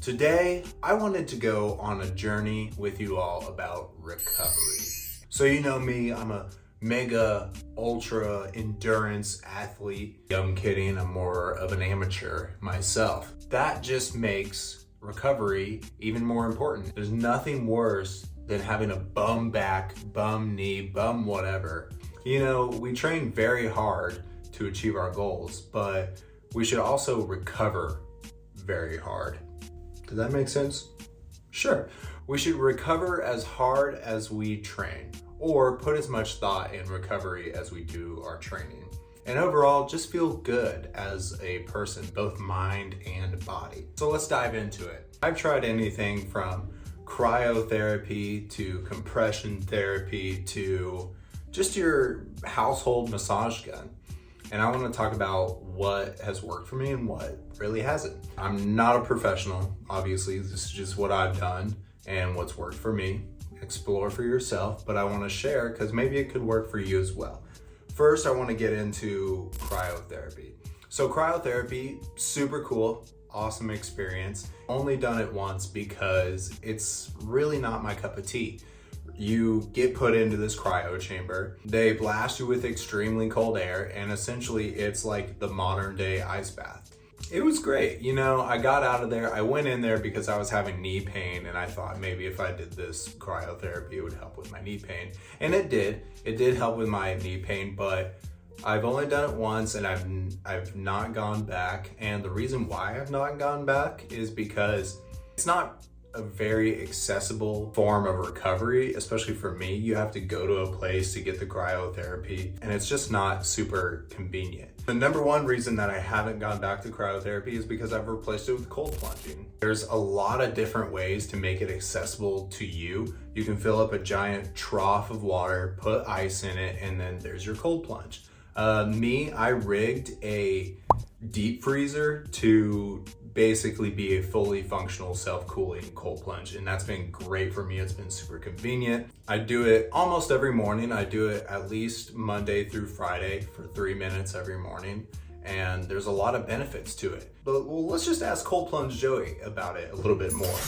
Today, I wanted to go on a journey with you all about recovery. So you know me, I'm a mega ultra endurance athlete. I'm kidding, I'm more of an amateur myself. That just makes recovery even more important. There's nothing worse than having a bum back, bum knee, bum whatever. You know, we train very hard to achieve our goals, but we should also recover very hard. Does that make sense? Sure. We should recover as hard as we train, or put as much thought in recovery as we do our training. And overall, just feel good as a person, both mind and body. So let's dive into it. I've tried anything from cryotherapy to compression therapy to just your household massage gun. And I want to talk about what has worked for me and what really hasn't. I'm not a professional, obviously. This is just what I've done and what's worked for me. Explore for yourself, but I want to share because maybe it could work for you as well. First, I want to get into cryotherapy. So cryotherapy, super cool, awesome experience. Only done it once because it's really not my cup of tea. You get put into this cryo chamber. They blast you with extremely cold air, and essentially it's like the modern day ice bath. It was great. You know, I got out of there. I went in there because I was having knee pain, and I thought maybe if I did this cryotherapy, it would help with my knee pain. And it did. It did help with my knee pain, but I've only done it once and I've not gone back. And the reason why I've not gone back is because it's not a very accessible form of recovery, especially for me. You have to go to a place to get the cryotherapy, and it's just not super convenient. The number one reason that I haven't gone back to cryotherapy is because I've replaced it with cold plunging. There's a lot of different ways to make it accessible to you. You can fill up a giant trough of water, put ice in it, and then there's your cold plunge. I rigged a deep freezer to basically be a fully functional self-cooling cold plunge, and that's been great for me. It's been super convenient. I do it almost every morning. I do it at least Monday through Friday for 3 minutes every morning, and there's a lot of benefits to it. But well, let's just ask Cold Plunge Joey about it a little bit more.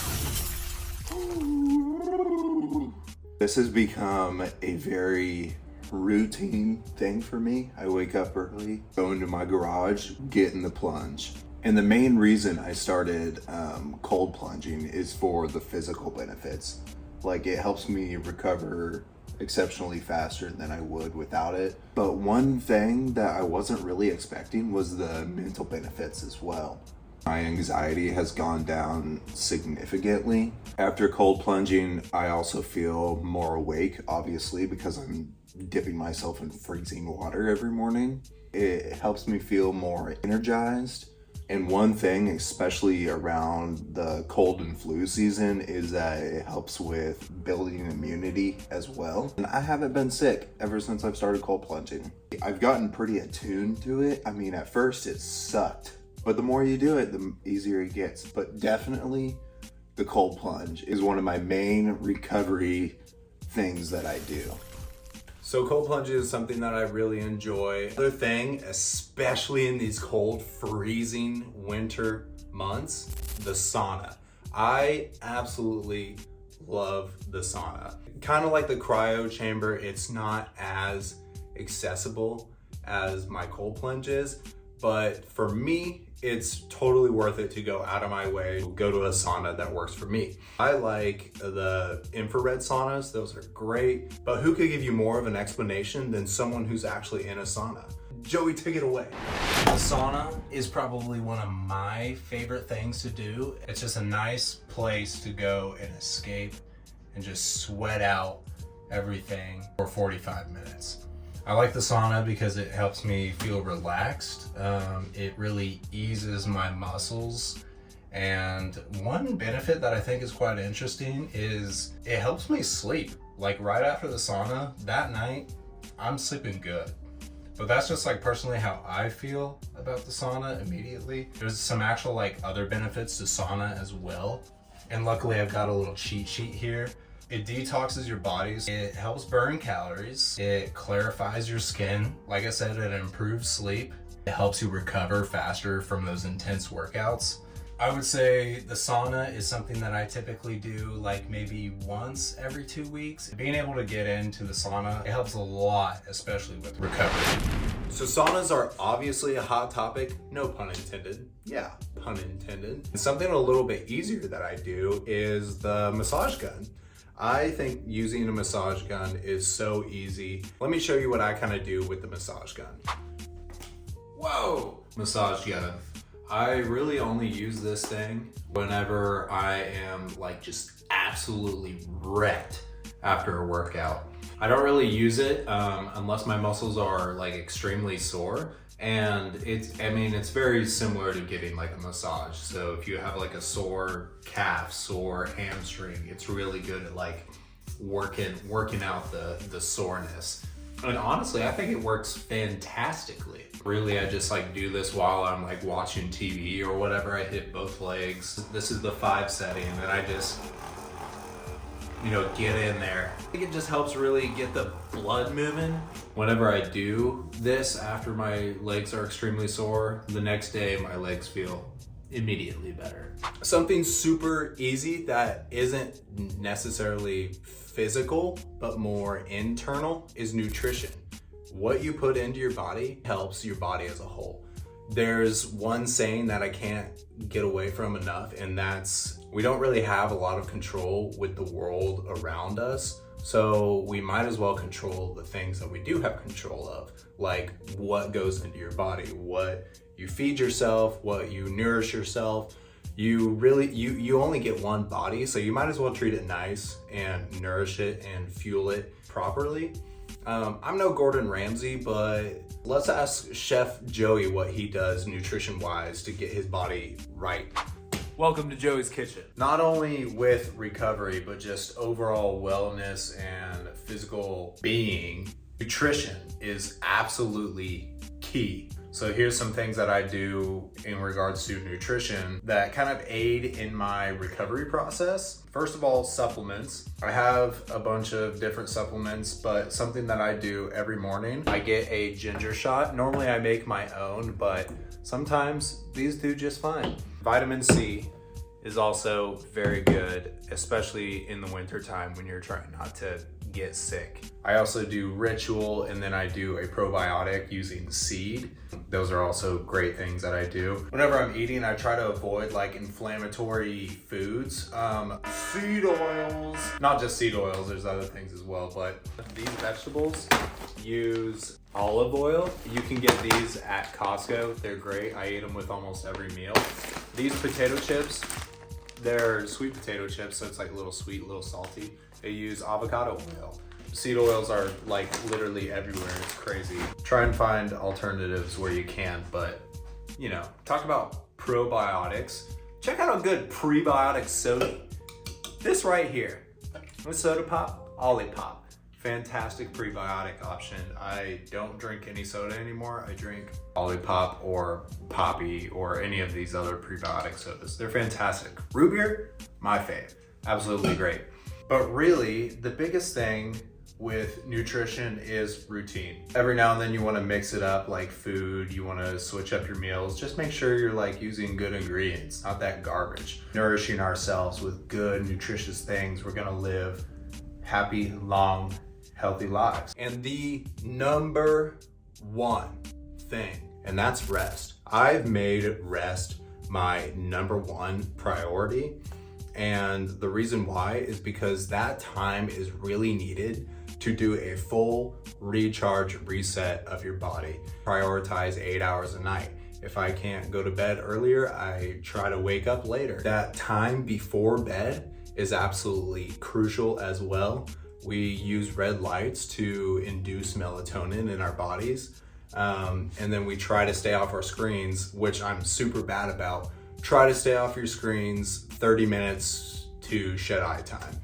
This has become a very routine thing for me. I wake up early, go into my garage, get in the plunge. And the main reason I started cold plunging is for the physical benefits. Like, it helps me recover exceptionally faster than I would without it. But one thing that I wasn't really expecting was the mental benefits as well. My anxiety has gone down significantly. After cold plunging, I also feel more awake, obviously, because I'm dipping myself in freezing water every morning. It helps me feel more energized. And one thing, especially around the cold and flu season, is that it helps with building immunity as well. And I haven't been sick ever since I've started cold plunging. I've gotten pretty attuned to it. I mean, at first it sucked, but the more you do it, the easier it gets. But definitely the cold plunge is one of my main recovery things that I do. So cold plunge is something that I really enjoy. Other thing, especially in these cold, freezing winter months, the sauna. I absolutely love the sauna. Kind of like the cryo chamber, it's not as accessible as my cold plunge is, but for me, it's totally worth it to go out of my way, go to a sauna that works for me. I like the infrared saunas, those are great, but who could give you more of an explanation than someone who's actually in a sauna? Joey, take it away. The sauna is probably one of my favorite things to do. It's just a nice place to go and escape and just sweat out everything for 45 minutes. I like the sauna because it helps me feel relaxed. It really eases my muscles. And one benefit that I think is quite interesting is it helps me sleep. Like right after the sauna, that night, I'm sleeping good. But that's just like personally how I feel about the sauna immediately. There's some actual like other benefits to sauna as well. And luckily I've got a little cheat sheet here. It detoxes your bodies, it helps burn calories, it clarifies your skin. Like I said, it improves sleep. It helps you recover faster from those intense workouts. I would say the sauna is something that I typically do like maybe once every 2 weeks. Being able to get into the sauna, it helps a lot, especially with recovery. So saunas are obviously a hot topic, no pun intended. Yeah, pun intended. Something a little bit easier that I do is the massage gun. I think using a massage gun is so easy. Let me show you what I kind of do with the massage gun. Whoa! Massage gun. I really only use this thing whenever I am like just absolutely wrecked after a workout. I don't really use it unless my muscles are like extremely sore. And it's very similar to getting like a massage. So if you have like a sore calf, sore hamstring, it's really good at like working out the soreness. And honestly, I think it works fantastically. Really, I just like do this while I'm like watching TV or whatever. I hit both legs. This is the 5 setting, and I just, get in there. I think it just helps really get the blood moving. Whenever I do this after my legs are extremely sore, the next day my legs feel immediately better. Something super easy that isn't necessarily physical, but more internal is nutrition. What you put into your body helps your body as a whole. There's one saying that I can't get away from enough, and that's we don't really have a lot of control with the world around us. So we might as well control the things that we do have control of, like what goes into your body, what you feed yourself, what you nourish yourself. You only get one body, so you might as well treat it nice and nourish it and fuel it properly. I'm no Gordon Ramsay, but let's ask Chef Joey what he does nutrition-wise to get his body right. Welcome to Joey's Kitchen. Not only with recovery, but just overall wellness and physical being, nutrition is absolutely key. So here's some things that I do in regards to nutrition that kind of aid in my recovery process. First of all, supplements. I have a bunch of different supplements, but something that I do every morning, I get a ginger shot. Normally I make my own, but sometimes these do just fine. Vitamin C is also very good, especially in the winter time when you're trying not to get sick. I also do Ritual, and then I do a probiotic using seed. Those are also great things that I do. Whenever I'm eating, I try to avoid like inflammatory foods. Seed oils, not just seed oils, there's other things as well, but these vegetables use olive oil. You can get these at Costco. They're great. I eat them with almost every meal. These potato chips, they're sweet potato chips, so it's like a little sweet, a little salty. They use avocado oil. Seed oils are like literally everywhere. It's crazy. Try and find alternatives where you can, but talk about probiotics. Check out a good prebiotic soda. This right here, with Soda Pop, Olipop. Fantastic prebiotic option. I don't drink any soda anymore. I drink Olipop or Poppy or any of these other prebiotic sodas. They're fantastic. Root beer, my fave. Absolutely great. But really, the biggest thing with nutrition is routine. Every now and then you want to mix it up like food, you want to switch up your meals. Just make sure you're like using good ingredients, not that garbage. Nourishing ourselves with good, nutritious things. We're going to live happy, long, healthy lives. And the number one thing, and that's rest. I've made rest my number one priority. And the reason why is because that time is really needed to do a full recharge reset of your body. Prioritize 8 hours a night. If I can't go to bed earlier, I try to wake up later. That time before bed is absolutely crucial as well. We use red lights to induce melatonin in our bodies. And then we try to stay off our screens, which I'm super bad about. Try to stay off your screens 30 minutes to shed-eye time.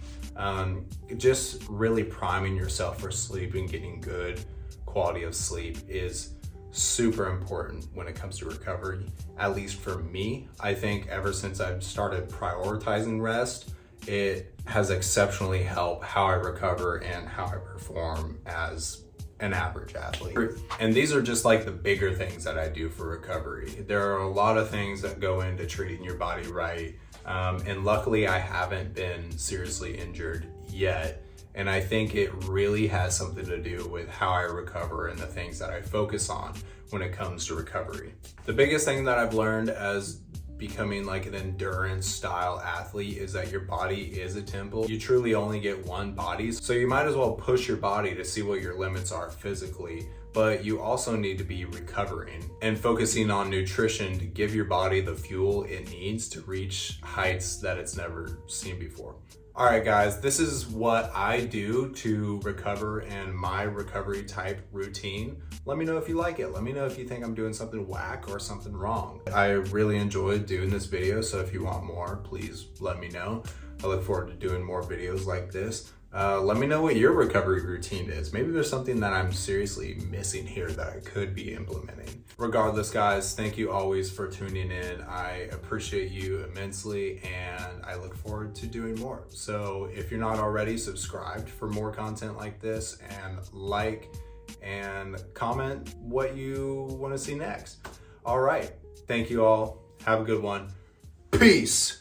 Just really priming yourself for sleep and getting good quality of sleep is super important when it comes to recovery. At least for me, I think ever since I've started prioritizing rest, it has exceptionally helped how I recover and how I perform as an average athlete. And these are just like the bigger things that I do for recovery. There are a lot of things that go into treating your body right. And luckily I haven't been seriously injured yet. And I think it really has something to do with how I recover and the things that I focus on when it comes to recovery. The biggest thing that I've learned as becoming like an endurance style athlete is that your body is a temple. You truly only get one body, so you might as well push your body to see what your limits are physically, but you also need to be recovering and focusing on nutrition to give your body the fuel it needs to reach heights that it's never seen before. All right, guys, this is what I do to recover and my recovery type routine. Let me know if you like it. Let me know if you think I'm doing something whack or something wrong. I really enjoyed doing this video, so if you want more, please let me know. I look forward to doing more videos like this. Let me know what your recovery routine is. Maybe there's something that I'm seriously missing here that I could be implementing. Regardless, guys, thank you always for tuning in. I appreciate you immensely, and I look forward to doing more. So if you're not already subscribed for more content like this, and like and comment what you want to see next. All right, thank you all. Have a good one. Peace.